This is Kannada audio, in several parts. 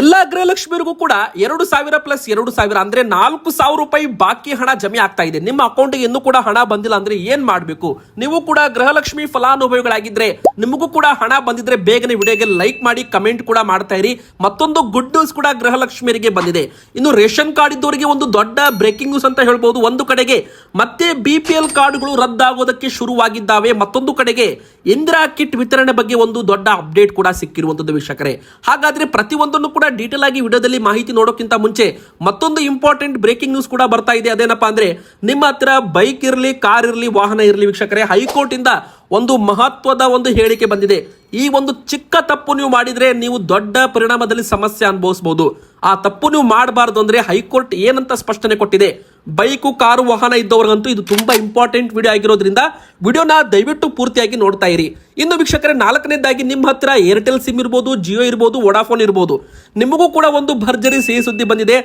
ಎಲ್ಲಾ ಗೃಹಲಕ್ಷ್ಮಿಯರಿಗೂ ಕೂಡ 2,000 ಪ್ಲಸ್ 2,000 ಅಂದ್ರೆ 4,000 ರೂಪಾಯಿ ಬಾಕಿ ಹಣ ಜಮೆ ಆಗ್ತಾ ಇದೆ. ನಿಮ್ಮ ಅಕೌಂಟ್ಗೆ ಇನ್ನೂ ಕೂಡ ಹಣ ಬಂದಿಲ್ಲ ಅಂದ್ರೆ ಏನ್ ಮಾಡಬೇಕು? ನೀವು ಕೂಡ ಗೃಹಲಕ್ಷ್ಮಿ ಫಲಾನುಭವಿಗಳಾಗಿದ್ರೆ ನಿಮಗೂ ಕೂಡ ಹಣ ಬಂದಿದ್ರೆ ಬೇಗನೆ ವಿಡಿಯೋಗೆ ಲೈಕ್ ಮಾಡಿ, ಕಮೆಂಟ್ ಕೂಡ ಮಾಡ್ತಾ ಇರಿ. ಮತ್ತೊಂದು ಗುಡ್ ನ್ಯೂಸ್ ಕೂಡ ಗೃಹಲಕ್ಷ್ಮಿಯರಿಗೆ ಬಂದಿದೆ. ಇನ್ನು ರೇಷನ್ ಕಾರ್ಡ್ ಇದ್ದವರಿಗೆ ಒಂದು ದೊಡ್ಡ ಬ್ರೇಕಿಂಗ್ ನ್ಯೂಸ್ ಅಂತ ಹೇಳ್ಬಹುದು. ಒಂದು ಕಡೆಗೆ ಮತ್ತೆ BPL ಕಾರ್ಡ್ಗಳು ರದ್ದಾಗೋದಕ್ಕೆ ಶುರುವಾಗಿದ್ದಾವೆ, ಮತ್ತೊಂದು ಕಡೆಗೆ ಇಂದಿರಾ ಕಿಟ್ ವಿತರಣೆ ಬಗ್ಗೆ ಒಂದು ದೊಡ್ಡ ಅಪ್ಡೇಟ್ ಕೂಡ ಸಿಕ್ಕಿರುವಂತದ್ದು ವೀಕ್ಷಕರೇ. ಹಾಗಾದ್ರೆ ಪ್ರತಿಯೊಂದನ್ನು ಕೂಡ ಡೀಟೇಲ್ ಆಗಿ ವಿಡಿಯೋದಲ್ಲಿ ಮಾಹಿತಿ ನೋಡೋಕ್ಕಿಂತ ಮುಂಚೆ ಮತ್ತೊಂದು ಇಂಪಾರ್ಟೆಂಟ್ ಬ್ರೇಕಿಂಗ್ ನ್ಯೂಸ್ ಕೂಡ ಬರ್ತಾ ಇದೆ. ಅದೇನಪ್ಪಾ ಅಂದ್ರೆ, ನಿಮ್ಮ ಹತ್ರ ಬೈಕ್ ಇರಲಿ, ಕಾರ್ ಇರಲಿ, ವಾಹನ ಇರಲಿ ವೀಕ್ಷಕರೇ, ಹೈಕೋರ್ಟ್ ಇಂದ ಒಂದು ಮಹತ್ವದ ಒಂದು ಹೇಳಿಕೆ ಬಂದಿದೆ. ಈ ಒಂದು ಚಿಕ್ಕ ತಪ್ಪು ನೀವು ಮಾಡಿದ್ರೆ ನೀವು ದೊಡ್ಡ ಪರಿಣಾಮದಲ್ಲಿ ಸಮಸ್ಯೆ ಅನುಭವಿಸಬಹುದು. ಆ ತಪ್ಪು ನೀವು ಮಾಡಬಾರದು ಅಂದ್ರೆ ಹೈಕೋರ್ಟ್ ಏನಂತ ಸ್ಪಷ್ಟನೆ ಕೊಟ್ಟಿದೆ. ಬೈಕು, ಕಾರು, ವಾಹನ ಇದ್ದವರಿಗಂತೂ ಇದು ತುಂಬಾ ಇಂಪಾರ್ಟೆಂಟ್ ವಿಡಿಯೋ ಆಗಿರೋದ್ರಿಂದ ವಿಡಿಯೋನ ದಯವಿಟ್ಟು ಪೂರ್ತಿಯಾಗಿ ನೋಡ್ತಾ ಇರಿ. ಇನ್ನು ವೀಕ್ಷಕರೇ, ನಾಲ್ಕನೇದಾಗಿ ನಿಮ್ಮ ಹತ್ರ ಏರ್ಟೆಲ್ ಸಿಮ್ ಇರ್ಬೋದು, ಜಿಯೋ ಇರ್ಬೋದು, ವೋಡಾಫೋನ್ ಇರ್ಬೋದು, ನಿಮಗೂ ಕೂಡ ಒಂದು ಭರ್ಜರಿ ಸಿಹಿ ಸುದ್ದಿ ಬಂದಿದೆ.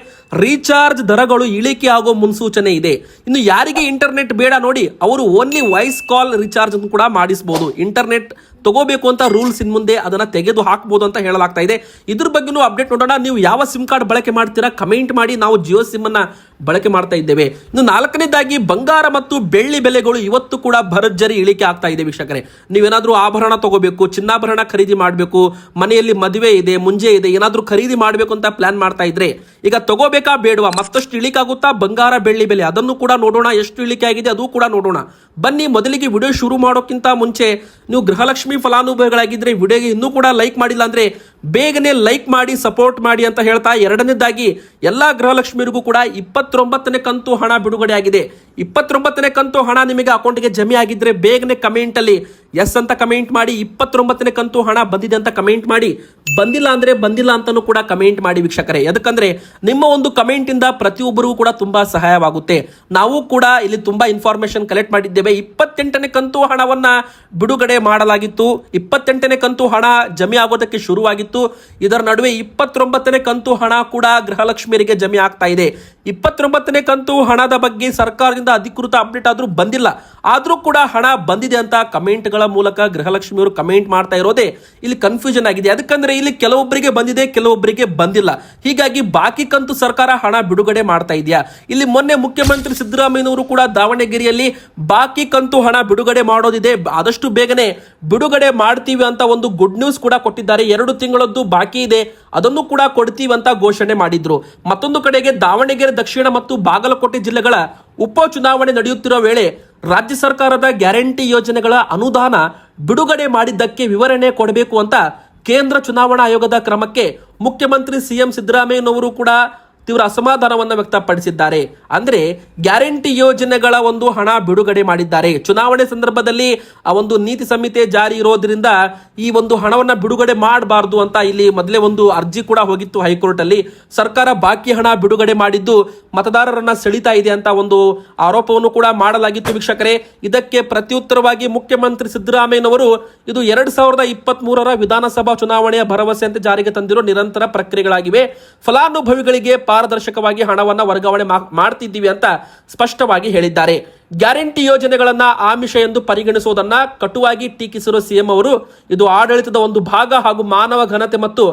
ರೀಚಾರ್ಜ್ ದರಗಳು ಇಳಿಕೆ ಆಗೋ ಮುನ್ಸೂಚನೆ ಇದೆ. ಇನ್ನು ಯಾರಿಗೆ ಇಂಟರ್ನೆಟ್ ಬೇಡ ನೋಡಿ, ಅವರು ಓನ್ಲಿ ವಾಯ್ಸ್ ಕಾಲ್ ರೀಚಾರ್ಜ್ ಕೂಡ ಮಾಡಿಸಬಹುದು. ಇಂಟರ್ನೆಟ್ ತಗೋಬೇಕು ಅಂತ ರೂಲ್ಸ್ ಇನ್ ಮುಂದೆ ಅದನ್ನ ತೆಗೆದು ಹಾಕಬಹುದು ಅಂತ ಹೇಳಲಾಗ್ತಾ ಇದೆ. ಇದ್ರ ಬಗ್ಗೆನೂ ಅಪ್ಡೇಟ್ ನೋಡೋಣ. ನೀವು ಯಾವ ಸಿಮ್ ಕಾರ್ಡ್ ಬಳಕೆ ಮಾಡ್ತೀರಾ ಕಮೆಂಟ್ ಮಾಡಿ. ನಾವು ಜಿಯೋ ಸಿಮ್ ಅನ್ನ ಬಳಕೆ ಮಾಡ್ತಾ ಇದ್ದೇವೆ. ಇನ್ನು ನಾಲ್ಕನೇದಾಗಿ ಬಂಗಾರ ಮತ್ತು ಬೆಳ್ಳಿ ಬೆಲೆಗಳು ಇವತ್ತು ಕೂಡ ಭರ್ಜರಿ ಇಳಿಕೆ ಆಗ್ತಾ ಇದೆ ವೀಕ್ಷಕರೇ. ನೀವೇನಾದ್ರೂ ಆಭರಣ ತಗೋಬೇಕು, ಚಿನ್ನಾಭರಣ ಖರೀದಿ ಮಾಡಬೇಕು, ಮನೆಯಲ್ಲಿ ಮದುವೆ ಇದೆ, ಮುಂಜೆ ಇದೆ, ಏನಾದ್ರೂ ಖರೀದಿ ಮಾಡಬೇಕು ಅಂತ ಪ್ಲಾನ್ ಮಾಡ್ತಾ ಇದ್ರೆ ಈಗ ತಗೋಬೇಕಾ ಬೇಡವಾ? ಮತ್ತಷ್ಟು ಇಳಿಕೆ ಆಗುತ್ತಾ ಬಂಗಾರ ಬೆಳ್ಳಿ ಬೆಲೆ? ಅದನ್ನು ಕೂಡ ನೋಡೋಣ. ಎಷ್ಟು ಇಳಿಕೆ ಆಗಿದೆ ಅದು ಕೂಡ ನೋಡೋಣ. ಬನ್ನಿ, ಮೊದಲಿಗೆ ವಿಡಿಯೋ ಶುರು ಮಾಡೋಕ್ಕಿಂತ ಮುಂಚೆ ನೀವು ಗೃಹಲಕ್ಷ್ಮಿ ಫಲಾನುಭವಿಗಳಾಗಿದ್ರೆ ವಿಡಿಯೋಗೆ ಇನ್ನೂ ಕೂಡ ಲೈಕ್ ಮಾಡಿಲ್ಲ ಅಂದ್ರೆ ಬೇಗನೆ ಲೈಕ್ ಮಾಡಿ, ಸಪೋರ್ಟ್ ಮಾಡಿ ಅಂತ ಹೇಳ್ತಾ, ಎರಡನೇದಾಗಿ ಎಲ್ಲಾ ಗೃಹಲಕ್ಷ್ಮಿಯರಿಗೂ ಕೂಡ 29ನೇ ಕಂತು ಹಣ ಬಿಡುಗಡೆ ಆಗಿದೆ. 29ನೇ ಕಂತು ಹಣ ನಿಮಗೆ ಅಕೌಂಟ್ಗೆ ಜಮೆ ಆಗಿದ್ರೆ ಬೇಗನೆ ಕಮೆಂಟ್ ಅಲ್ಲಿ ಎಸ್ ಅಂತ ಕಮೆಂಟ್ ಮಾಡಿ. 29ನೇ ಕಂತು ಹಣ ಬಂದಿದೆ ಅಂತ ಕಮೆಂಟ್ ಮಾಡಿ. ಬಂದಿಲ್ಲ ಅಂದ್ರೆ ಬಂದಿಲ್ಲ ಅಂತಾನೂ ಕೂಡ ಕಮೆಂಟ್ ಮಾಡಿ ವೀಕ್ಷಕರೇ. ಯಾಕಂದ್ರೆ ನಿಮ್ಮ ಒಂದು ಕಮೆಂಟ್ ಇಂದ ಪ್ರತಿಯೊಬ್ಬರಿಗೂ ಕೂಡ ತುಂಬಾ ಸಹಾಯವಾಗುತ್ತೆ. ನಾವು ಕೂಡ ಇಲ್ಲಿ ತುಂಬಾ ಇನ್ಫಾರ್ಮೇಶನ್ ಕಲೆಕ್ಟ್ ಮಾಡಿದ್ದೇವೆ. 28ನೇ ಕಂತು ಹಣವನ್ನ ಬಿಡುಗಡೆ ಮಾಡಲಾಗಿತ್ತು. 28ನೇ ಕಂತು ಹಣ ಜಮೆ ಆಗೋದಕ್ಕೆ ಶುರುವಾಗಿತ್ತು. ಇದರ ನಡುವೆ 29ನೇ ಕಂತು ಹಣ ಕೂಡ ಗೃಹಲಕ್ಷ್ಮಿಯರಿಗೆ ಜಮೆ ಆಗ್ತಾ ಇದೆ. 29ನೇ ಕಂತು ಹಣದ ಬಗ್ಗೆ ಸರ್ಕಾರದಿಂದ ಅಧಿಕೃತ ಅಪ್ಡೇಟ್ ಆದ್ರೂ ಬಂದಿಲ್ಲ. ಆದ್ರೂ ಕೂಡ ಹಣ ಬಂದಿದೆ ಅಂತ ಕಮೆಂಟ್ ಗಳ ಮೂಲಕ ಗೃಹಲಕ್ಷ್ಮಿಯವರು ಕಮೆಂಟ್ ಮಾಡ್ತಾ ಇರೋದೇ ಇಲ್ಲಿ ಕನ್ಫ್ಯೂಷನ್ ಆಗಿದೆ. ಅದಕ್ಕಂದ್ರೆ ಇಲ್ಲಿ ಕೆಲವೊಬ್ಬರಿಗೆ ಬಂದಿದೆ, ಕೆಲವೊಬ್ಬರಿಗೆ ಬಂದಿಲ್ಲ. ಹೀಗಾಗಿ ಬಾಕಿ ಕಂತು ಸರ್ಕಾರ ಹಣ ಬಿಡುಗಡೆ ಮಾಡ್ತಾ ಇದೆಯಾ? ಇಲ್ಲಿ ಮೊನ್ನೆ ಮುಖ್ಯಮಂತ್ರಿ ಸಿದ್ದರಾಮಯ್ಯನವರು ಕೂಡ ದಾವಣಗೆರೆಯಲ್ಲಿ ಬಾಕಿ ಕಂತು ಹಣ ಬಿಡುಗಡೆ ಮಾಡೋದಿದೆ, ಆದಷ್ಟು ಬೇಗನೆ ಬಿಡುಗಡೆ ಮಾಡ್ತೀವಿ ಅಂತ ಒಂದು ಗುಡ್ ನ್ಯೂಸ್ ಕೂಡ ಕೊಟ್ಟಿದ್ದಾರೆ. 2 ತಿಂಗಳದ್ದು ಬಾಕಿ ಇದೆ, ಅದನ್ನು ಕೂಡ ಕೊಡ್ತೀವಿ ಅಂತ ಘೋಷಣೆ ಮಾಡಿದ್ರು. ಮತ್ತೊಂದು ಕಡೆಗೆ ದಾವಣಗೆರೆ ದಕ್ಷಿಣ ಮತ್ತು ಬಾಗಲಕೋಟೆ ಜಿಲ್ಲೆಗಳ ಉಪ ಚುನಾವಣೆ ನಡೆಯುತ್ತಿರುವ ವೇಳೆ ರಾಜ್ಯ ಸರ್ಕಾರದ ಗ್ಯಾರಂಟಿ ಯೋಜನೆಗಳ ಅನುದಾನ ಬಿಡುಗಡೆ ಮಾಡಿದ್ದಕ್ಕೆ ವಿವರಣೆ ಕೊಡಬೇಕು ಅಂತ ಕೇಂದ್ರ ಚುನಾವಣಾ ಆಯೋಗದ ಕ್ರಮಕ್ಕೆ ಮುಖ್ಯಮಂತ್ರಿ CM ಸಿದ್ದರಾಮಯ್ಯನವರು ಕೂಡ ತೀವ್ರ ಅಸಮಾಧಾನವನ್ನು ವ್ಯಕ್ತಪಡಿಸಿದ್ದಾರೆ. ಅಂದ್ರೆ ಗ್ಯಾರಂಟಿ ಯೋಜನೆಗಳ ಒಂದು ಹಣ ಬಿಡುಗಡೆ ಮಾಡಿದ್ದಾರೆ. ಚುನಾವಣೆ ಸಂದರ್ಭದಲ್ಲಿ ಆ ಒಂದು ನೀತಿ ಸಂಹಿತೆ ಜಾರಿ ಇರೋದ್ರಿಂದ ಈ ಒಂದು ಹಣವನ್ನ ಬಿಡುಗಡೆ ಮಾಡಬಾರದು ಅಂತ ಇಲ್ಲಿ ಮೊದಲೇ ಒಂದು ಅರ್ಜಿ ಕೂಡ ಹೋಗಿತ್ತು ಹೈಕೋರ್ಟ್ ಅಲ್ಲಿ. ಸರ್ಕಾರ ಬಾಕಿ ಹಣ ಬಿಡುಗಡೆ ಮಾಡಿದ್ದು ಮತದಾರರನ್ನ ಸೆಳೀತಾ ಇದೆ ಅಂತ ಒಂದು ಆರೋಪವನ್ನು ಕೂಡ ಮಾಡಲಾಗಿತ್ತು ವೀಕ್ಷಕರೇ. ಇದಕ್ಕೆ ಪ್ರತ್ಯುತ್ತರವಾಗಿ ಮುಖ್ಯಮಂತ್ರಿ ಸಿದ್ದರಾಮಯ್ಯನವರು ಇದು 2023ರ ವಿಧಾನಸಭಾ ಚುನಾವಣೆಯ ಭರವಸೆಯಂತೆ ಜಾರಿಗೆ ತಂದಿರೋ ನಿರಂತರ ಪ್ರಕ್ರಿಯೆಗಳಾಗಿವೆ. ಫಲಾನುಭವಿಗಳಿಗೆ ಪಾರದರ್ಶಕವಾಗಿ ಹಣವನ್ನ ವರ್ಗಾವಣೆ ಮಾಡ್ತಿದ್ದೀವಿ ಅಂತ ಸ್ಪಷ್ಟವಾಗಿ ಹೇಳಿದ್ದಾರೆ. ಗ್ಯಾರಂಟಿ ಯೋಜನೆಗಳನ್ನ ಆಮಿಷ ಎಂದು ಪರಿಗಣಿಸುವುದನ್ನ ಕಟುವಾಗಿ ಟೀಕಿಸಿರುವ CM ಅವರು ಇದು ಆಡಳಿತದ ಒಂದು ಭಾಗ ಹಾಗೂ ಮಾನವ ಘನತೆ ಮತ್ತು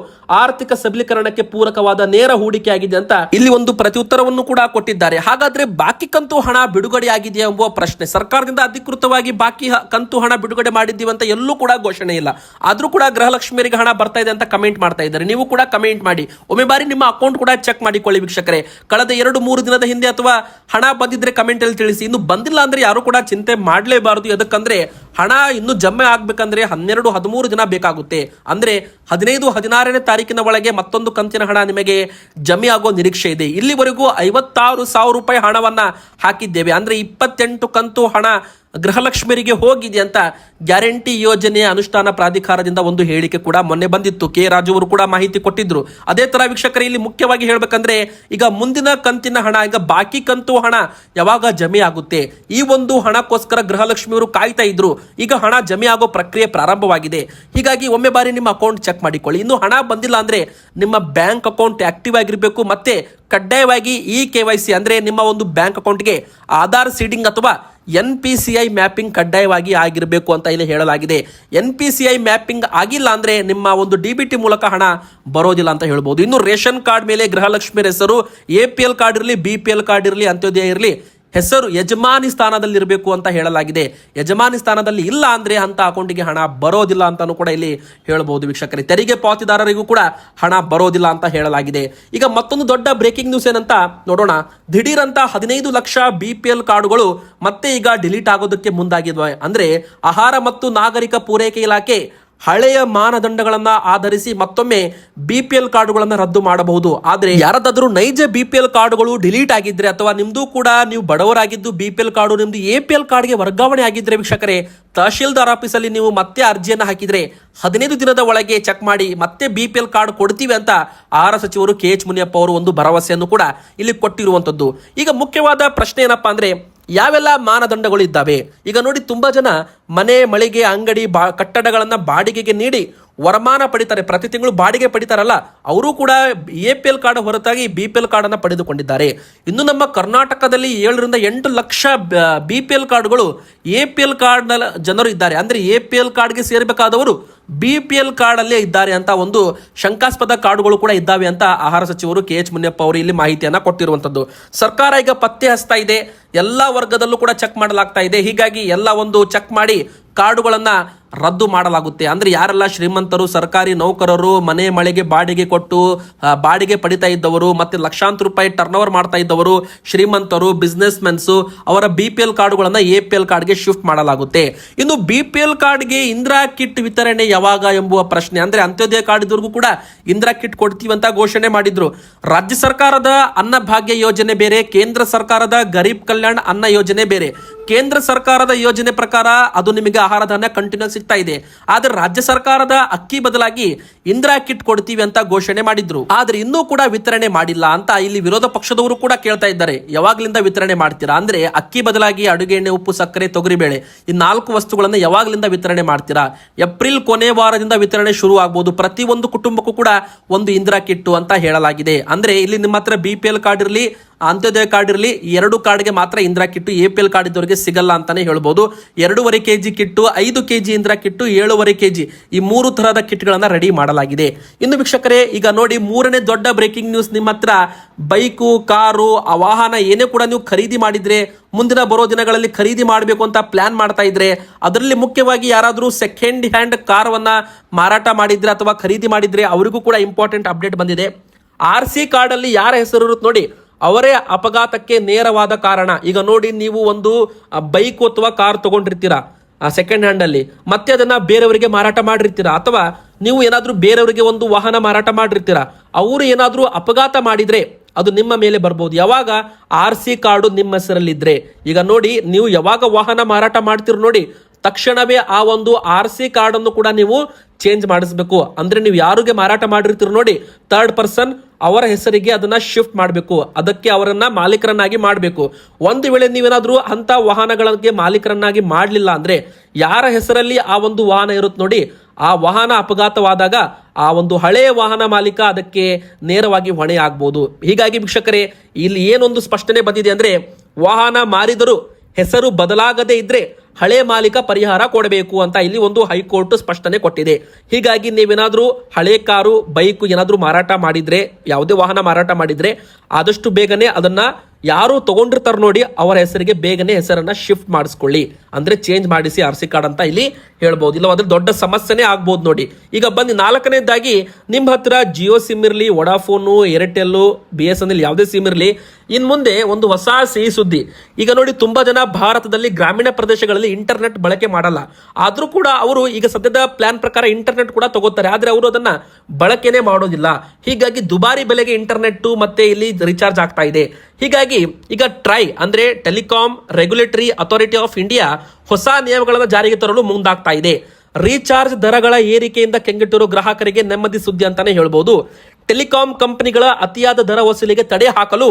ಆರ್ಥಿಕ ಸಬಲೀಕರಣಕ್ಕೆ ಪೂರಕವಾದ ನೇರ ಹೂಡಿಕೆಯಾಗಿದೆ ಅಂತ ಇಲ್ಲಿ ಒಂದು ಪ್ರತ್ಯುತ್ತರವನ್ನು ಕೂಡ ಕೊಟ್ಟಿದ್ದಾರೆ. ಹಾಗಾದ್ರೆ ಬಾಕಿ ಕಂತು ಹಣ ಬಿಡುಗಡೆ ಆಗಿದೆಯಾ ಎಂಬುವ ಪ್ರಶ್ನೆ. ಸರ್ಕಾರದಿಂದ ಅಧಿಕೃತವಾಗಿ ಬಾಕಿ ಕಂತು ಹಣ ಬಿಡುಗಡೆ ಮಾಡಿದ್ದೀವಿ ಅಂತ ಎಲ್ಲೂ ಕೂಡ ಘೋಷಣೆ ಇಲ್ಲ. ಆದ್ರೂ ಕೂಡ ಗೃಹಲಕ್ಷ್ಮಿಯರಿಗೆ ಹಣ ಬರ್ತಾ ಇದೆ ಅಂತ ಕಮೆಂಟ್ ಮಾಡ್ತಾ ಇದ್ದಾರೆ. ನೀವು ಕೂಡ ಕಮೆಂಟ್ ಮಾಡಿ. ಒಮ್ಮೆ ಬಾರಿ ನಿಮ್ಮ ಅಕೌಂಟ್ ಕೂಡ ಚೆಕ್ ಮಾಡಿಕೊಳ್ಳಿ ವೀಕ್ಷಕರೇ. ಕಳೆದ 2-3 ದಿನದ ಹಿಂದೆ ಅಥವಾ ಹಣ ಬಂದಿದ್ರೆ ಕಮೆಂಟ್ ಅಲ್ಲಿ ತಿಳಿಸಿ. ಇನ್ನು ಬಂದಿಲ್ಲ ಅಂದ್ರೆ ಯಾರು ಕೂಡ ಚಿಂತೆ ಮಾಡಲೇಬಾರದು. ಯಾಕಂದ್ರೆ ಹಣ ಇನ್ನು ಜಮೆ ಆಗ್ಬೇಕಂದ್ರೆ 12-13 ದಿನ ಬೇಕಾಗುತ್ತೆ. ಅಂದ್ರೆ 15-16ನೇ ತಾರೀಕಿನ ಒಳಗೆ ಮತ್ತೊಂದು ಕಂತಿನ ಹಣ ನಿಮಗೆ ಜಮೆ ಆಗೋ ನಿರೀಕ್ಷೆ ಇದೆ. ಇಲ್ಲಿವರೆಗೂ 56,000 ರೂಪಾಯಿ ಹಣವನ್ನ ಹಾಕಿದ್ದೇವೆ. ಅಂದ್ರೆ 28 ಕಂತು ಹಣ ಗೃಹಲಕ್ಷ್ಮಿಯರಿಗೆ ಹೋಗಿದೆ ಅಂತ ಗ್ಯಾರಂಟಿ ಯೋಜನೆಯ ಅನುಷ್ಠಾನ ಪ್ರಾಧಿಕಾರದಿಂದ ಒಂದು ಹೇಳಿಕೆ ಕೂಡ ಮೊನ್ನೆ ಬಂದಿತ್ತು. ಕೆ ರಾಜು ಅವರು ಕೂಡ ಮಾಹಿತಿ ಕೊಟ್ಟಿದ್ರು. ಅದೇ ತರ ವೀಕ್ಷಕರೇ, ಇಲ್ಲಿ ಮುಖ್ಯವಾಗಿ ಹೇಳ್ಬೇಕಂದ್ರೆ ಈಗ ಮುಂದಿನ ಕಂತಿನ ಹಣ, ಈಗ ಬಾಕಿ ಕಂತು ಹಣ ಯಾವಾಗ ಜಮೆ ಆಗುತ್ತೆ, ಈ ಒಂದು ಹಣಕ್ಕೋಸ್ಕರ ಗೃಹಲಕ್ಷ್ಮಿಯವರು ಕಾಯ್ತಾ ಇದ್ರು. ಈಗ ಹಣ ಜಮೆ ಆಗೋ ಪ್ರಕ್ರಿಯೆ ಪ್ರಾರಂಭವಾಗಿದೆ. ಹೀಗಾಗಿ ಒಮ್ಮೆ ಬಾರಿ ನಿಮ್ಮ ಅಕೌಂಟ್ ಚೆಕ್ ಮಾಡಿಕೊಳ್ಳಿ. ಇನ್ನು ಹಣ ಬಂದಿಲ್ಲ ಅಂದ್ರೆ ನಿಮ್ಮ ಬ್ಯಾಂಕ್ ಅಕೌಂಟ್ ಆಕ್ಟಿವ್ ಆಗಿರಬೇಕು. ಮತ್ತೆ ಕಡ್ಡಾಯವಾಗಿ KYC ಅಂದ್ರೆ ನಿಮ್ಮ ಒಂದು ಬ್ಯಾಂಕ್ ಅಕೌಂಟ್ಗೆ ಆಧಾರ್ ಸೀಡಿಂಗ್ ಅಥವಾ NPCI ಮ್ಯಾಪಿಂಗ್ ಕಡ್ಡಾಯವಾಗಿ ಆಗಿರಬೇಕು ಅಂತ ಇಲ್ಲಿ ಹೇಳಲಾಗಿದೆ. NPCI ಮ್ಯಾಪಿಂಗ್ ಆಗಿಲ್ಲ ಅಂದ್ರೆ ನಿಮ್ಮ ಒಂದು DBT ಮೂಲಕ ಹಣ ಬರೋದಿಲ್ಲ ಅಂತ ಹೇಳ್ಬೋದು. ಇನ್ನು ರೇಷನ್ ಕಾರ್ಡ್ ಮೇಲೆ ಗೃಹಲಕ್ಷ್ಮಿ ಹೆಸರು APL ಕಾರ್ಡ್ ಇರಲಿ, BPL ಕಾರ್ಡ್ ಇರಲಿ, ಅಂತ್ಯೋದಯ ಇರಲಿ, ಹೆಸರು ಯಜಮಾನಿ ಸ್ಥಾನದಲ್ಲಿ ಇರಬೇಕು ಅಂತ ಹೇಳಲಾಗಿದೆ. ಯಜಮಾನಿ ಸ್ಥಾನದಲ್ಲಿ ಇಲ್ಲ ಅಂದ್ರೆ ಅಂತ ಅಕೌಂಟಿಗೆ ಹಣ ಬರೋದಿಲ್ಲ ಅಂತಾನು ಕೂಡ ಇಲ್ಲಿ ಹೇಳಬಹುದು ವೀಕ್ಷಕರೇ. ತೆರಿಗೆ ಪಾವತಿದಾರರಿಗೂ ಕೂಡ ಹಣ ಬರೋದಿಲ್ಲ ಅಂತ ಹೇಳಲಾಗಿದೆ. ಈಗ ಮತ್ತೊಂದು ದೊಡ್ಡ ಬ್ರೇಕಿಂಗ್ ನ್ಯೂಸ್ ಏನಂತ ನೋಡೋಣ. ದಿಢೀರ್ ಅಂತ 15 ಲಕ್ಷ BPL ಕಾರ್ಡುಗಳು ಮತ್ತೆ ಈಗ ಡಿಲೀಟ್ ಆಗೋದಕ್ಕೆ ಮುಂದಾಗಿದ್ವೆ. ಅಂದ್ರೆ ಆಹಾರ ಮತ್ತು ನಾಗರಿಕ ಪೂರೈಕೆ ಇಲಾಖೆ ಹಳೆಯ ಮಾನದಂಡಗಳನ್ನ ಆಧರಿಸಿ ಮತ್ತೊಮ್ಮೆ BPL ಕಾರ್ಡುಗಳನ್ನ ರದ್ದು ಮಾಡಬಹುದು. ಆದ್ರೆ ಯಾರದಾದ್ರೂ ನೈಜ BPL ಕಾರ್ಡುಗಳು ಡಿಲೀಟ್ ಆಗಿದ್ರೆ ಅಥವಾ ನಿಮ್ದು ಕೂಡ ನೀವು ಬಡವರಾಗಿದ್ದು BPL ಕಾರ್ಡು ನಿಮ್ದು APL ಕಾರ್ಡ್ಗೆ ವರ್ಗಾವಣೆ ಆಗಿದ್ರೆ ವೀಕ್ಷಕರೇ, ತಹಶೀಲ್ದಾರ್ ಆಫೀಸಲ್ಲಿ ನೀವು ಮತ್ತೆ ಅರ್ಜಿಯನ್ನು ಹಾಕಿದ್ರೆ 15 ದಿನದ ಒಳಗೆ ಚೆಕ್ ಮಾಡಿ ಮತ್ತೆ BPL ಕಾರ್ಡ್ ಕೊಡ್ತೀವಿ ಅಂತ ಆಹಾರ ಸಚಿವರು KH ಮುನಿಯಪ್ಪ ಅವರು ಒಂದು ಭರವಸೆಯನ್ನು ಕೂಡ ಇಲ್ಲಿ ಕೊಟ್ಟಿರುವಂತದ್ದು. ಈಗ ಮುಖ್ಯವಾದ ಪ್ರಶ್ನೆ ಏನಪ್ಪಾ ಅಂದ್ರೆ, ಯಾವೆಲ್ಲ ಮಾನದಂಡಗಳು ಇದ್ದಾವೆ? ಈಗ ನೋಡಿ, ತುಂಬಾ ಜನ ಮನೆ, ಮಳಿಗೆ, ಅಂಗಡಿ, ಕಟ್ಟಡಗಳನ್ನ ಬಾಡಿಗೆಗೆ ನೀಡಿ ವರಮಾನ ಪಡಿತಾರೆ, ಪ್ರತಿ ತಿಂಗಳು ಬಾಡಿಗೆ ಪಡಿತಾರಲ್ಲ, ಅವರು ಕೂಡ APL ಕಾರ್ಡ್ ಹೊರತಾಗಿ BPL ಕಾರ್ಡ್ ಅನ್ನ ಪಡೆದುಕೊಂಡಿದ್ದಾರೆ. ಇನ್ನು ನಮ್ಮ ಕರ್ನಾಟಕದಲ್ಲಿ 7 ರಿಂದ 8 ಲಕ್ಷ BPL ಕಾರ್ಡ್ಗಳು APL ಕಾರ್ಡ್ ಜನರು ಇದ್ದಾರೆ. ಅಂದ್ರೆ APL ಕಾರ್ಡ್ಗೆ ಸೇರಬೇಕಾದವರು BPL ಕಾರ್ಡ್ ಅಲ್ಲೇ ಇದ್ದಾರೆ ಅಂತ ಒಂದು ಶಂಕಾಸ್ಪದ ಕಾರ್ಡ್ಗಳು ಕೂಡ ಇದ್ದಾವೆ ಅಂತ ಆಹಾರ ಸಚಿವರು KH ಮುನಿಯಪ್ಪ ಅವರು ಇಲ್ಲಿ ಮಾಹಿತಿಯನ್ನ ಕೊಟ್ಟಿರುವಂತದ್ದು. ಸರ್ಕಾರ ಈಗ ಪತ್ತೆ ಹಚ್ತಾ ಇದೆ, ಎಲ್ಲಾ ವರ್ಗದಲ್ಲೂ ಕೂಡ ಚೆಕ್ ಮಾಡಲಾಗ್ತಾ ಇದೆ. ಹೀಗಾಗಿ ಎಲ್ಲ ಒಂದು ಚೆಕ್ ಮಾಡಿ ಕಾರ್ಡುಗಳನ್ನ ರದ್ದು ಮಾಡಲಾಗುತ್ತೆ. ಅಂದ್ರೆ ಯಾರೆಲ್ಲ ಶ್ರೀಮಂತರು, ಸರ್ಕಾರಿ ನೌಕರರು, ಮನೆ ಮಳೆಗೆ ಬಾಡಿಗೆ ಕೊಟ್ಟು ಬಾಡಿಗೆ ಪಡಿತಾ ಇದ್ದವರು, ಮತ್ತೆ ಲಕ್ಷಾಂತರ ರೂಪಾಯಿ ಟರ್ನ್ ಓವರ್ ಮಾಡ್ತಾ ಇದ್ದವರು, ಶ್ರೀಮಂತರು, ಬಿಸ್ನೆಸ್ ಮೆನ್ಸು, ಅವರ BPL ಕಾರ್ಡುಗಳನ್ನ APL ಕಾರ್ಡ್ಗೆ ಶಿಫ್ಟ್ ಮಾಡಲಾಗುತ್ತೆ. ಇನ್ನು BPL ಕಾರ್ಡ್ಗೆ ಇಂದಿರಾ ಕಿಟ್ ವಿತರಣೆ ಯಾವಾಗ ಎಂಬುವ ಪ್ರಶ್ನೆ. ಅಂದ್ರೆ ಅಂತ್ಯೋದಯ ಕಾರ್ಡ್ ಇದ್ದವರಿಗೂ ಕೂಡ ಇಂದಿರಾ ಕಿಟ್ ಕೊಡ್ತೀವಿ ಅಂತ ಘೋಷಣೆ ಮಾಡಿದ್ರು. ರಾಜ್ಯ ಸರ್ಕಾರದ ಅನ್ನಭಾಗ್ಯ ಯೋಜನೆ ಬೇರೆ, ಕೇಂದ್ರ ಸರ್ಕಾರದ ಗರೀಬ್ ಕಲ್ಯಾಣ್ ಅನ್ನ ಯೋಜನೆ ಬೇರೆ. ಕೇಂದ್ರ ಸರ್ಕಾರದ ಯೋಜನೆ ಪ್ರಕಾರ ಅದು ನಿಮಗೆ ಆಹಾರ ಧಾನ್ಯ ಕಂಟಿನ್ಯೂ ಸಿಗ್ತಾ ಇದೆ. ಆದ್ರೆ ರಾಜ್ಯ ಸರ್ಕಾರದ ಅಕ್ಕಿ ಬದಲಾಗಿ ಇಂದಿರಾ ಕಿಟ್ ಕೊಡ್ತೀವಿ ಅಂತ ಘೋಷಣೆ ಮಾಡಿದ್ರು. ಆದ್ರೆ ಇನ್ನೂ ಕೂಡ ವಿತರಣೆ ಮಾಡಿಲ್ಲ ಅಂತ ಇಲ್ಲಿ ವಿರೋಧ ಪಕ್ಷದವರು ಕೂಡ ಕೇಳ್ತಾ ಇದ್ದಾರೆ. ಯಾವಾಗ್ಲಿಂದ ವಿತರಣೆ ಮಾಡ್ತೀರಾ? ಅಂದ್ರೆ ಅಕ್ಕಿ ಬದಲಾಗಿ ಅಡುಗೆ ಎಣ್ಣೆ, ಉಪ್ಪು, ಸಕ್ಕರೆ, ತೊಗರಿಬೇಳೆ ಈ 4 ವಸ್ತುಗಳನ್ನ ಯಾವಾಗ್ಲಿಂದ ವಿತರಣೆ ಮಾಡ್ತೀರಾ? ಏಪ್ರಿಲ್ ಕೊನೆ ವಾರದಿಂದ ವಿತರಣೆ ಶುರು ಆಗ್ಬಹುದು. ಪ್ರತಿ ಒಂದು ಕುಟುಂಬಕ್ಕೂ ಕೂಡ ಒಂದು ಇಂದಿರಾ ಕಿಟ್ ಅಂತ ಹೇಳಲಾಗಿದೆ. ಅಂದ್ರೆ ಇಲ್ಲಿ ನಿಮ್ಮ ಹತ್ರ BPL ಕಾರ್ಡ್ ಇರಲಿ, ಅಂತ್ಯೋದಯ ಕಾರ್ಡ್ ಇರಲಿ, 2 ಕಾರ್ಡ್ಗೆ ಮಾತ್ರ ಇಂದಿರಾ ಕಿಟ್ಟು. APL ಕಾರ್ಡ್ ಇದ್ದವರಿಗೆ ಸಿಗಲ್ಲ ಅಂತಾನೆ ಹೇಳ್ಬೋದು. 2.5 kg Kittu, 5 kg Indira Kittu, 7.5 kg ಈ 3 ತರಹದ ಕಿಟ್ಗಳನ್ನ ರೆಡಿ ಮಾಡಲಾಗಿದೆ. ಇನ್ನು ವೀಕ್ಷಕರೇ, ಈಗ ನೋಡಿ, 3ನೇ ದೊಡ್ಡ ಬ್ರೇಕಿಂಗ್ ನ್ಯೂಸ್. ನಿಮ್ಮ ಹತ್ರ ಬೈಕು, ಕಾರು, ಆ ವಾಹನ ಏನೇ ಕೂಡ ನೀವು ಖರೀದಿ ಮಾಡಿದ್ರೆ, ಮುಂದಿನ ಬರೋ ದಿನಗಳಲ್ಲಿ ಖರೀದಿ ಮಾಡಬೇಕು ಅಂತ ಪ್ಲಾನ್ ಮಾಡ್ತಾ ಇದ್ರೆ, ಅದರಲ್ಲಿ ಮುಖ್ಯವಾಗಿ ಯಾರಾದರೂ ಸೆಕೆಂಡ್ ಹ್ಯಾಂಡ್ ಕಾರವನ್ನ ಮಾರಾಟ ಮಾಡಿದ್ರೆ ಅಥವಾ ಖರೀದಿ ಮಾಡಿದ್ರೆ ಅವರಿಗೂ ಕೂಡ ಇಂಪಾರ್ಟೆಂಟ್ ಅಪ್ಡೇಟ್ ಬಂದಿದೆ. RC ಕಾರ್ಡ್ ಅಲ್ಲಿ ಯಾರ ಹೆಸರು ಇರುತ್ತೆ ನೋಡಿ, ಅವರೇ ಅಪಘಾತಕ್ಕೆ ನೇರವಾದ ಕಾರಣ. ಈಗ ನೋಡಿ, ನೀವು ಒಂದು ಬೈಕ್ ಅಥವಾ ಕಾರ್ ತಗೊಂಡಿರ್ತೀರಾ ಸೆಕೆಂಡ್ ಹ್ಯಾಂಡ್ ಅಲ್ಲಿ, ಮತ್ತೆ ಅದನ್ನ ಬೇರೆಯವರಿಗೆ ಮಾರಾಟ ಮಾಡಿರ್ತೀರಾ, ಅಥವಾ ನೀವು ಏನಾದ್ರೂ ಬೇರೆಯವರಿಗೆ ಒಂದು ವಾಹನ ಮಾರಾಟ ಮಾಡಿರ್ತೀರಾ, ಅವರು ಏನಾದ್ರೂ ಅಪಘಾತ ಮಾಡಿದ್ರೆ ಅದು ನಿಮ್ಮ ಮೇಲೆ ಬರ್ಬೋದು. ಯಾವಾಗ RC ಕಾರ್ಡು ನಿಮ್ಮ ಹೆಸರಲ್ಲಿದ್ರೆ. ಈಗ ನೋಡಿ, ನೀವು ಯಾವಾಗ ವಾಹನ ಮಾರಾಟ ಮಾಡ್ತೀರ ನೋಡಿ, ತಕ್ಷಣವೇ ಆ ಒಂದು RC ಕಾರ್ಡ್ ಅನ್ನು ಕೂಡ ನೀವು ಚೇಂಜ್ ಮಾಡಿಸ್ಬೇಕು. ಅಂದ್ರೆ ನೀವು ಯಾರಿಗೆ ಮಾರಾಟ ಮಾಡಿರ್ತೀರ ನೋಡಿ, 3rd ಪರ್ಸನ್ ಅವರ ಹೆಸರಿಗೆ ಅದನ್ನ ಶಿಫ್ಟ್ ಮಾಡಬೇಕು. ಅದಕ್ಕೆ ಅವರನ್ನ ಮಾಲೀಕರನ್ನಾಗಿ ಮಾಡಬೇಕು. ಒಂದು ವೇಳೆ ನೀವೇನಾದ್ರೂ ಅಂತ ವಾಹನಗಳಿಗೆ ಮಾಲೀಕರನ್ನಾಗಿ ಮಾಡಲಿಲ್ಲ ಅಂದ್ರೆ, ಯಾರ ಹೆಸರಲ್ಲಿ ಆ ಒಂದು ವಾಹನ ಇರುತ್ತೆ ನೋಡಿ, ಆ ವಾಹನ ಅಪಘಾತವಾದಾಗ ಆ ಒಂದು ಹಳೆಯ ವಾಹನ ಮಾಲೀಕ ಅದಕ್ಕೆ ನೇರವಾಗಿ ಹೊಣೆ ಆಗ್ಬೋದು. ಹೀಗಾಗಿ ವೀಕ್ಷಕರೇ, ಇಲ್ಲಿ ಏನೊಂದು ಸ್ಪಷ್ಟನೆ ಬಂದಿದೆ ಅಂದ್ರೆ, ವಾಹನ ಮಾರಿದರೂ ಹೆಸರು ಬದಲಾಗದೇ ಇದ್ರೆ ಹಳೆ ಮಾಲೀಕ ಪರಿಹಾರ ಕೊಡಬೇಕು ಅಂತ ಇಲ್ಲಿ ಒಂದು ಹೈಕೋರ್ಟ್ ಸ್ಪಷ್ಟನೆ ಕೊಟ್ಟಿದೆ. ಹೀಗಾಗಿ ನೀವೇನಾದ್ರೂ ಹಳೆ ಕಾರು, ಬೈಕ್ ಏನಾದ್ರೂ ಮಾರಾಟ ಮಾಡಿದ್ರೆ, ಯಾವುದೇ ವಾಹನ ಮಾರಾಟ ಮಾಡಿದ್ರೆ ಆದಷ್ಟು ಬೇಗನೆ ಅದನ್ನ ಯಾರು ತಗೊಂಡಿರ್ತಾರ ನೋಡಿ ಅವರ ಹೆಸರಿಗೆ ಬೇಗನೆ ಹೆಸರನ್ನ ಶಿಫ್ಟ್ ಮಾಡಿಸ್ಕೊಳ್ಳಿ. ಅಂದ್ರೆ ಚೇಂಜ್ ಮಾಡಿಸಿ RC ಕಾರ್ಡ್ ಅಂತ ಇಲ್ಲಿ ಹೇಳ್ಬೋದು. ಇಲ್ಲ ಅದ್ರ ದೊಡ್ಡ ಸಮಸ್ಯೆನೇ ಆಗ್ಬೋದು ನೋಡಿ. ಈಗ ಬಂದು 4ನೇದಾಗಿ, ನಿಮ್ಮ ಹತ್ರ ಜಿಯೋ ಸಿಮ್ ಇರಲಿ, ವೊಡಾಫೋನು, ಏರ್ಟೆಲ್, BSNL ಯಾವುದೇ ಸಿಮ್ ಇರಲಿ, ಇನ್ ಮುಂದೆ ಒಂದು ಹೊಸ ಸಿಹಿ ಸುದ್ದಿ. ಈಗ ನೋಡಿ, ತುಂಬಾ ಜನ ಭಾರತದಲ್ಲಿ ಗ್ರಾಮೀಣ ಪ್ರದೇಶಗಳಲ್ಲಿ ಇಂಟರ್ನೆಟ್ ಬಳಕೆ ಮಾಡಲ್ಲ. ಆದ್ರೂ ಕೂಡ ಅವರು ಈಗ ಸದ್ಯದ ಪ್ಲಾನ್ ಪ್ರಕಾರ ಇಂಟರ್ನೆಟ್ ಕೂಡ ತಗೋತಾರೆ. ಆದ್ರೆ ಅವರು ಅದನ್ನ ಬಳಕೆನೆ ಮಾಡೋದಿಲ್ಲ. ಹೀಗಾಗಿ ದುಬಾರಿ ಬೆಲೆಗೆ ಇಂಟರ್ನೆಟ್ ಮತ್ತೆ ಇಲ್ಲಿ ರಿಚಾರ್ಜ್ ಆಗ್ತಾ ಇದೆ. ಹೀಗಾಗಿ ಈಗ ಟ್ರೈ ಅಂದ್ರೆ telecom regulatory authority of India ಹೊಸ ನಿಯಮಗಳನ್ನು ಜಾರಿಗೆ ತರಲು ಮುಂದಾಗ್ತಾ ಇದೆ. ರೀಚಾರ್ಜ್ ದರಗಳ ಏರಿಕೆಯಿಂದ ಕೆಂಗೆಟ್ಟಿರುವ ಗ್ರಾಹಕರಿಗೆ ನೆಮ್ಮದಿ ಸುದ್ದಿ ಅಂತಾನೆ ಹೇಳ್ಬೋದು. ಟೆಲಿಕಾಂ ಕಂಪನಿಗಳ ಅತಿಯಾದ ದರ ವಸೂಲಿಗೆ ತಡೆ ಹಾಕಲು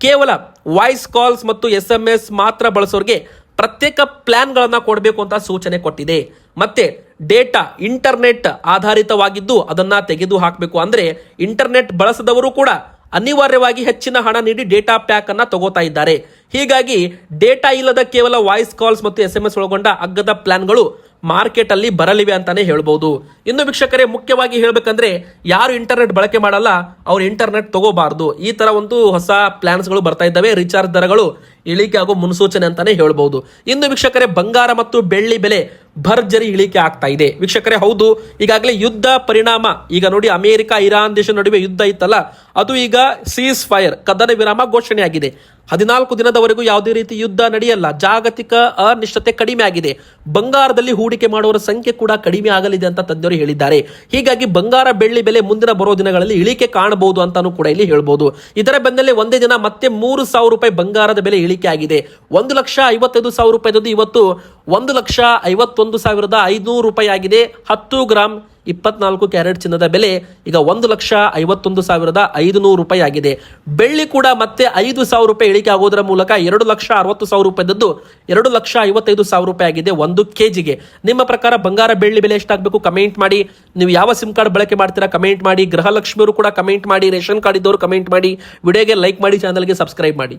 ಕೇವಲ ವಾಯ್ಸ್ ಕಾಲ್ಸ್ ಮತ್ತು SMS ಮಾತ್ರ ಬಳಸೋರಿಗೆ ಪ್ರತ್ಯೇಕ ಪ್ಲಾನ್ಗಳನ್ನ ಕೊಡಬೇಕು ಅಂತ ಸೂಚನೆ ಕೊಟ್ಟಿದೆ. ಮತ್ತೆ ಡೇಟಾ ಇಂಟರ್ನೆಟ್ ಆಧಾರಿತವಾಗಿದ್ದು ಅದನ್ನ ತೆಗೆದು ಹಾಕಬೇಕು. ಅಂದ್ರೆ ಇಂಟರ್ನೆಟ್ ಬಳಸದವರು ಕೂಡ ಅನಿವಾರ್ಯವಾಗಿ ಹೆಚ್ಚಿನ ಹಣ ನೀಡಿ ಡೇಟಾ ಪ್ಯಾಕ್ ಅನ್ನ ತಗೋತಾ ಇದ್ದಾರೆ. ಹೀಗಾಗಿ ಡೇಟಾ ಇಲ್ಲದ ಕೇವಲ ವಾಯ್ಸ್ ಕಾಲ್ಸ್ ಮತ್ತು SMS ಒಳಗೊಂಡ ಅಗ್ಗದ ಪ್ಲಾನ್ಗಳು ಮಾರ್ಕೆಟ್ ಅಲ್ಲಿ ಬರಲಿವೆ ಅಂತಾನೆ ಹೇಳ್ಬಹುದು. ಇನ್ನು ವೀಕ್ಷಕರೇ, ಮುಖ್ಯವಾಗಿ ಹೇಳ್ಬೇಕಂದ್ರೆ ಯಾರು ಇಂಟರ್ನೆಟ್ ಬಳಕೆ ಮಾಡಲ್ಲ ಅವ್ರು ಇಂಟರ್ನೆಟ್ ತಗೋಬಾರ್ದು. ಈ ತರ ಒಂದು ಹೊಸ ಪ್ಲಾನ್ಸ್ ಗಳು ಬರ್ತಾ ಇದ್ದಾವೆ. ರಿಚಾರ್ಜ್ ದರಗಳು ಇಳಿಕೆ ಆಗೋ ಮುನ್ಸೂಚನೆ ಅಂತಾನೆ ಹೇಳ್ಬಹುದು. ಇನ್ನು ವೀಕ್ಷಕರೇ, ಬಂಗಾರ ಮತ್ತು ಬೆಳ್ಳಿ ಬೆಲೆ ಭರ್ಜರಿ ಇಳಿಕೆ ಆಗ್ತಾ ಇದೆ. ವೀಕ್ಷಕರೇ, ಹೌದು, ಈಗಾಗಲೇ ಯುದ್ಧ ಪರಿಣಾಮ ಈಗ ನೋಡಿ, ಅಮೆರಿಕ ಇರಾನ್ ದೇಶ ನಡುವೆ ಯುದ್ಧ ಇತ್ತಲ್ಲ, ಅದು ಈಗ ಸೀಸ್ ಫೈರ್ ಕದನ ವಿರಾಮ ಘೋಷಣೆ ಆಗಿದೆ. 14 ದಿನದವರೆಗೂ ಯಾವುದೇ ರೀತಿ ಯುದ್ಧ ನಡೆಯಲ್ಲ. ಜಾಗತಿಕ ಅನಿಶ್ಚಿತತೆ ಕಡಿಮೆ ಆಗಿದೆ. ಬಂಗಾರದಲ್ಲಿ ಹೂಡಿಕೆ ಮಾಡುವವರ ಸಂಖ್ಯೆ ಕೂಡ ಕಡಿಮೆ ಆಗಲಿದೆ ಅಂತ ತಜ್ಞರು ಹೇಳಿದ್ದಾರೆ. ಹೀಗಾಗಿ ಬಂಗಾರ ಬೆಳ್ಳಿ ಬೆಲೆ ಮುಂದಿನ ಬರೋ ದಿನಗಳಲ್ಲಿ ಇಳಿಕೆ ಕಾಣಬಹುದು ಅಂತಾನೂ ಕೂಡ ಇಲ್ಲಿ ಹೇಳ್ಬೋದು. ಇದರ ಬೆನ್ನಲ್ಲೇ ಒಂದೇ ದಿನ ಮತ್ತೆ 3,000 ರೂಪಾಯಿ ಬಂಗಾರದ ಬೆಲೆ ಇಳಿಕೆ ಆಗಿದೆ. 1,55,000 ರೂಪಾಯಿದ್ದು ಇವತ್ತು 1,51,500 ರೂಪಾಯಿ ಆಗಿದೆ. 10 ಗ್ರಾಮ್ 24 ಕ್ಯಾರೆಟ್ ಚಿನ್ನದ ಬೆಲೆ ಈಗ 1,51,500 ರೂಪಾಯಿ ಆಗಿದೆ. ಬೆಳ್ಳಿ ಕೂಡ ಮತ್ತೆ 5,000 ರೂಪಾಯಿ ಇಳಿಕೆ ಆಗೋದರ ಮೂಲಕ 2,60,000 ರೂಪಾಯಿದ್ದು 2,55,000 ರೂಪಾಯಿ ಆಗಿದೆ 1 ಕೆಜಿಗೆ. ನಿಮ್ಮ ಪ್ರಕಾರ ಬಂಗಾರ ಬೆಳ್ಳಿ ಬೆಲೆ ಎಷ್ಟಾಗಬೇಕು ಕಮೆಂಟ್ ಮಾಡಿ. ನೀವು ಯಾವ ಸಿಮ್ ಕಾರ್ಡ್ ಬಳಕೆ ಮಾಡ್ತೀರಾ ಕಮೆಂಟ್ ಮಾಡಿ. ಗೃಹಲಕ್ಷ್ಮಿಯವರು ಕೂಡ ಕಮೆಂಟ್ ಮಾಡಿ. ರೇಷನ್ ಕಾರ್ಡ್ ಇದ್ದವರು ಕಮೆಂಟ್ ಮಾಡಿ. ವಿಡಿಯೋಗೆ ಲೈಕ್ ಮಾಡಿ, ಚಾನಲ್ಗೆ ಸಬ್ಸ್ಕ್ರೈಬ್ ಮಾಡಿ.